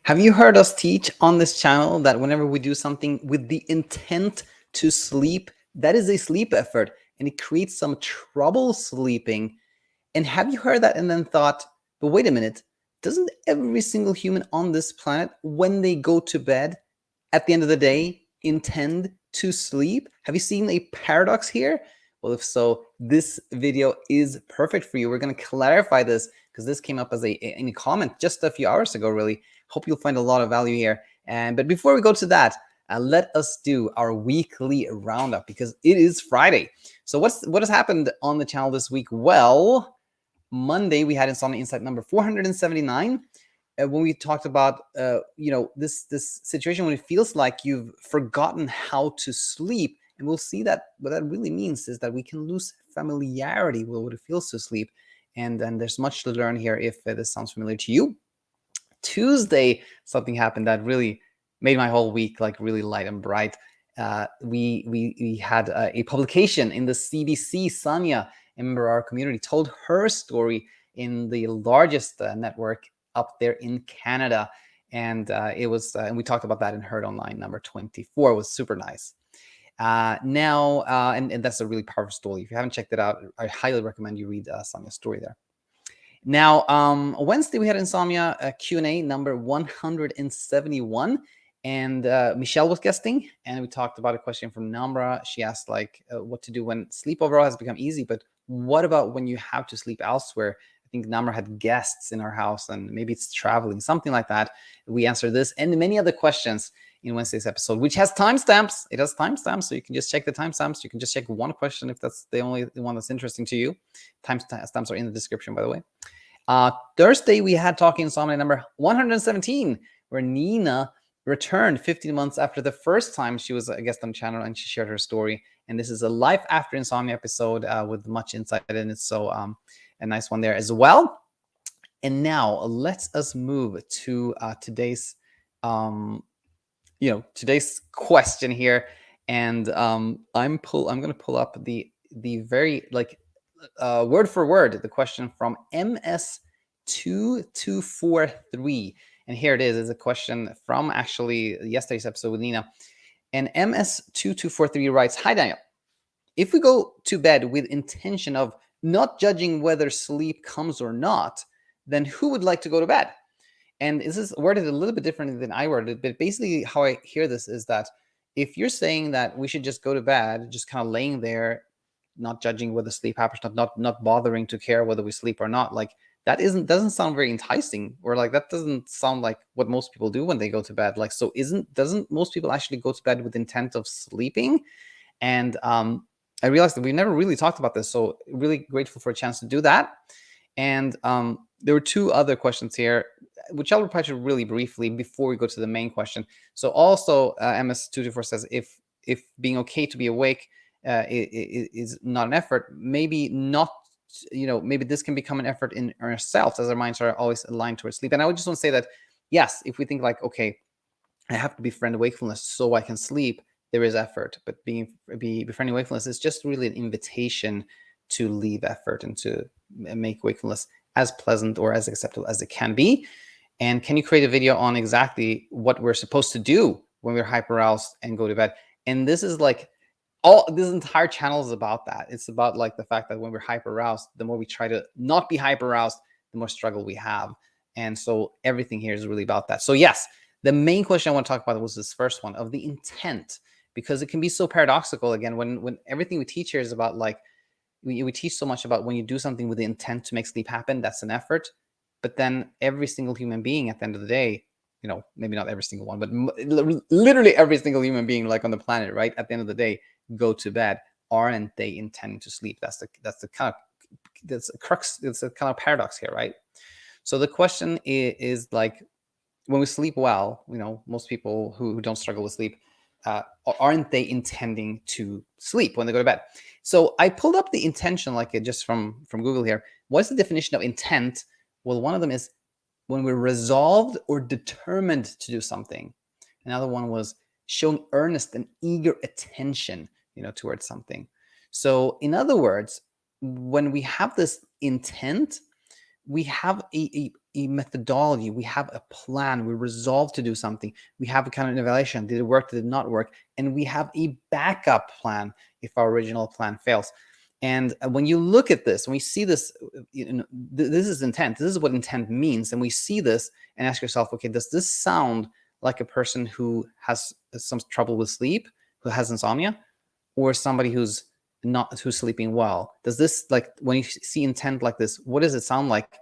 Have you heard us teach on this channel that whenever we do something with the intent to sleep, that is a sleep effort and it creates some trouble sleeping? And have you heard that and then thought, but wait a minute, doesn't every single human on this planet, when they go to bed at the end of the day, intend to sleep? Have you seen a paradox here? Well, if so, this video is perfect for you. We're going to clarify this because this came up as in a comment just a few hours ago, really. Hope you'll find a lot of value here. But before we go to that, let us do our weekly roundup because it is Friday. So what has happened on the channel this week? Well, Monday we had Insomnia Insight number 479. When we talked about this situation when it feels like you've forgotten how to sleep, and we'll see that what that really means is that we can lose familiarity with what it feels to sleep, and then there's much to learn here if this sounds familiar to you. Tuesday, something happened that really made my whole week like really light and bright. We had a publication in the CBC. Sonia, a member of our community, told her story in the largest network up there in Canada, and it was and we talked about that in Heard Online number 24. It was super nice. And that's a really powerful story. If you haven't checked it out, I highly recommend you read Sonia's story there. Now, Wednesday we had Insomnia Q&A number 171, and Michelle was guesting, and we talked about a question from Namra. She asked what to do when sleep overall has become easy, but what about when you have to sleep elsewhere? I think Namra had guests in our house, and maybe it's traveling, something like that. We answered this and many other questions in Wednesday's episode, which has timestamps. It has timestamps, so you can just check the timestamps. You can just check one question if that's the only one that's interesting to you. Timestamps are in the description, by the way. Thursday, we had Talking Insomnia number 117, where Nina returned 15 months after the first time she was a guest on the channel, and she shared her story. And this is a life after insomnia episode with much insight in it. So a nice one there as well. And now let's us move to today's today's question here. And I'm going to pull up the very word for word the question from MS2243. And here it is a question from actually yesterday's episode with Nina. And MS2243 writes, "Hi Daniel, if we go to bed with intention of not judging whether sleep comes or not, then who would like to go to bed?" And this is worded a little bit differently than I worded it, but basically how I hear this is that if you're saying that we should just go to bed, just kind of laying there, not judging whether sleep happens, not bothering to care whether we sleep or not, like that doesn't sound very enticing, or like that doesn't sound like what most people do when they go to bed. Like, so doesn't most people actually go to bed with intent of sleeping? And I realized that we never really talked about this, so really grateful for a chance to do that. And there were two other questions here, which I'll reply to really briefly before we go to the main question. So also MS224 says, if being okay to be awake is not an effort, maybe not, maybe this can become an effort in ourselves as our minds are always aligned towards sleep. And I would just want to say that, yes, if we think like, okay, I have to befriend wakefulness so I can sleep, there is effort. But befriending wakefulness is just really an invitation to leave effort and to make wakefulness as pleasant or as acceptable as it can be. And can you create a video on exactly what we're supposed to do when we're hyper-aroused and go to bed? And this is like, this entire channel is about that. It's about like the fact that when we're hyper-aroused, the more we try to not be hyper-aroused, the more struggle we have. And so everything here is really about that. So yes, the main question I want to talk about was this first one of the intent, because it can be so paradoxical. Again, when everything we teach here is about like, we teach so much about when you do something with the intent to make sleep happen, that's an effort. But then every single human being at the end of the day, maybe not every single one, but literally every single human being like on the planet, right? At the end of the day, go to bed. Aren't they intending to sleep? That's the kind of, that's a crux. It's a kind of paradox here, right? So the question is like, when we sleep well, most people who don't struggle with sleep, aren't they intending to sleep when they go to bed? So I pulled up the intention, like just from Google here. What's the definition of intent? Well, one of them is when we're resolved or determined to do something. Another one was showing earnest and eager attention, towards something. So in other words, when we have this intent, we have a methodology, we have a plan, we resolve to do something, we have a kind of evaluation, did it work, did it not work, and we have a backup plan if our original plan fails. And when you look at this, when we see this, this is intent, this is what intent means, and we see this and ask yourself, okay, does this sound like a person who has some trouble with sleep, who has insomnia, or somebody who's sleeping well? Does this, like, when you see intent like this, what does it sound like?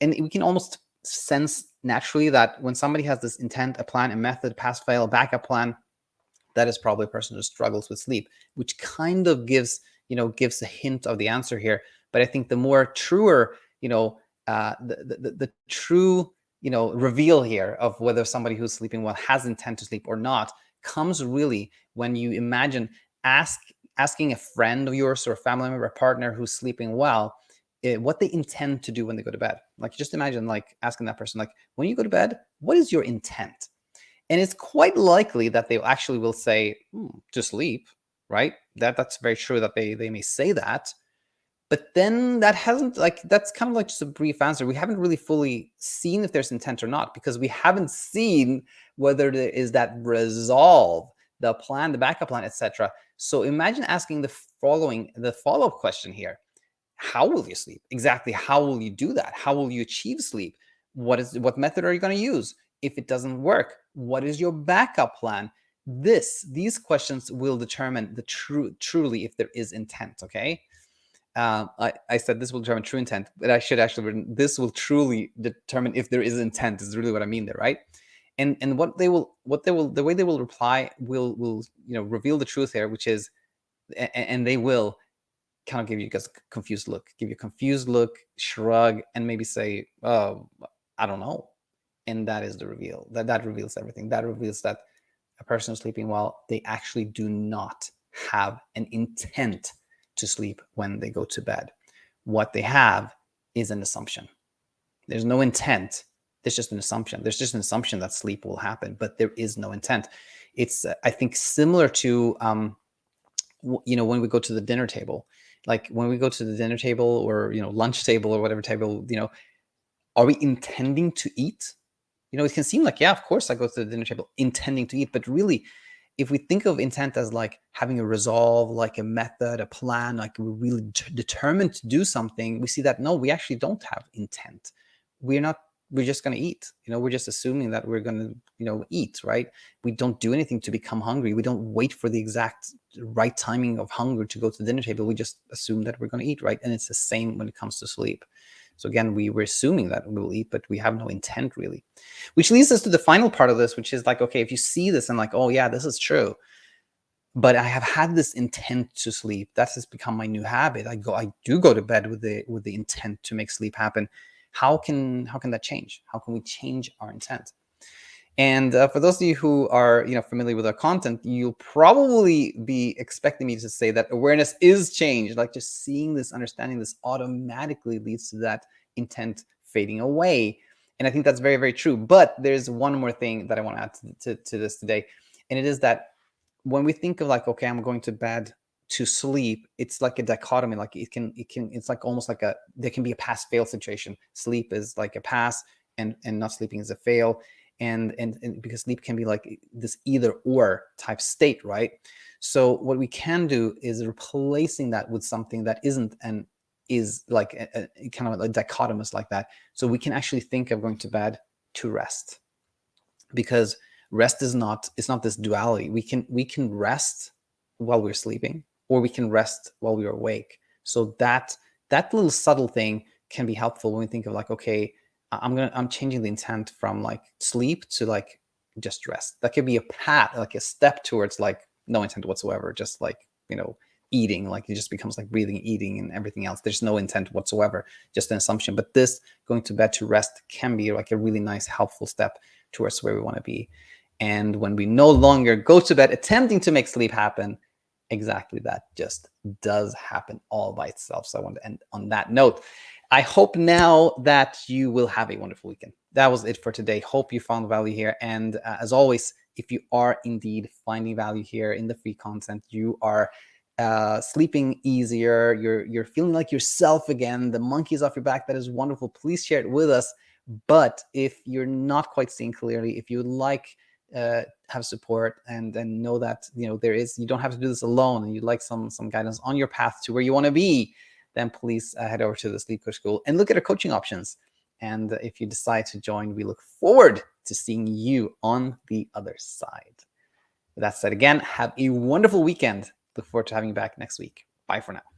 And we can almost sense naturally that when somebody has this intent, a plan, a method, pass fail, backup plan, that is probably a person who struggles with sleep, which kind of gives a hint of the answer here. But I think the more truer, the true reveal here of whether somebody who's sleeping well has intent to sleep or not comes really when you imagine asking a friend of yours or a family member, a partner who's sleeping well, what they intend to do when they go to bed. Like, just imagine, like, asking that person, like, when you go to bed, what is your intent? And it's quite likely that they actually will say, to sleep, right? That's very true that they may say that. But then that's kind of like just a brief answer. We haven't really fully seen if there's intent or not, because we haven't seen whether there is that resolve, the plan, the backup plan, etc. So imagine asking the follow-up question here. How will you sleep? Exactly. How will you do that? How will you achieve sleep? What method are you going to use? If it doesn't work, what is your backup plan? These questions will determine truly if there is intent. Okay. I said this will determine true intent, but I should actually written, this will truly determine if there is intent, is really what I mean there, right? And the way they will reply will reveal the truth here, which is, and they will kind of give you guys a confused look, shrug, and maybe say, "Oh, I don't know." And that is the reveal. That reveals everything. That reveals that a person who's sleeping well, they actually do not have an intent to sleep when they go to bed. What they have is an assumption. There's no intent. There's just an assumption. There's just an assumption that sleep will happen, but there is no intent. It's, I think, similar to, when we go to the dinner table. Like, when we go to the dinner table or, lunch table or whatever table, are we intending to eat? It can seem like, yeah, of course I go to the dinner table intending to eat. But really, if we think of intent as like having a resolve, like a method, a plan, like we're really determined to do something, we see that, no, we actually don't have intent. We're just going to eat. We're just assuming that we're going to, eat, right? We don't do anything to become hungry. We don't wait for the exact right timing of hunger to go to the dinner table. We just assume that we're going to eat, right? And it's the same when it comes to sleep. So again, we're assuming that we'll eat, but we have no intent really. Which leads us to the final part of this, which is like, okay, if you see this and like, oh yeah, this is true, but I have had this intent to sleep. That has become my new habit. I do go to bed with the intent to make sleep happen. How can that change? How can we change our intent? And for those of you who are familiar with our content, you'll probably be expecting me to say that awareness is change. Like, just seeing this, understanding this automatically leads to that intent fading away. And I think that's very, very true. But there's one more thing that I want to add to this today. And it is that when we think of like, okay, I'm going to bed to sleep, it's like a dichotomy. Like it's like almost like there can be a pass fail situation. Sleep is like a pass and not sleeping is a fail. And because sleep can be like this either or type state, right? So what we can do is replacing that with something that isn't and is like a kind of a dichotomous like that. So we can actually think of going to bed to rest, because rest is not, it's not this duality. We can rest while we're sleeping, or we can rest while we're awake. So that little subtle thing can be helpful when we think of like, okay, I'm changing the intent from like sleep to like just rest. That could be a path, like a step towards like no intent whatsoever, just like, eating, like it just becomes like breathing, eating, and everything else. There's no intent whatsoever, just an assumption. But this going to bed to rest can be like a really nice, helpful step towards where we want to be. And when we no longer go to bed attempting to make sleep happen, exactly that just does happen all by itself. So I want to end on that note. I hope now that you will have a wonderful weekend. That was it for today. Hope you found value here. And as always, if you are indeed finding value here in the free content, you are sleeping easier, you're feeling like yourself again, the monkey's off your back, that is wonderful. Please share it with us. But if you're not quite seeing clearly, if you would like have support and know that you don't have to do this alone, and you'd like some guidance on your path to where you want to be, then please head over to the Sleep Coach School and look at our coaching options. And if you decide to join, we look forward to seeing you on the other side. With that said, again, have a wonderful weekend. Look forward to having you back next week. Bye for now.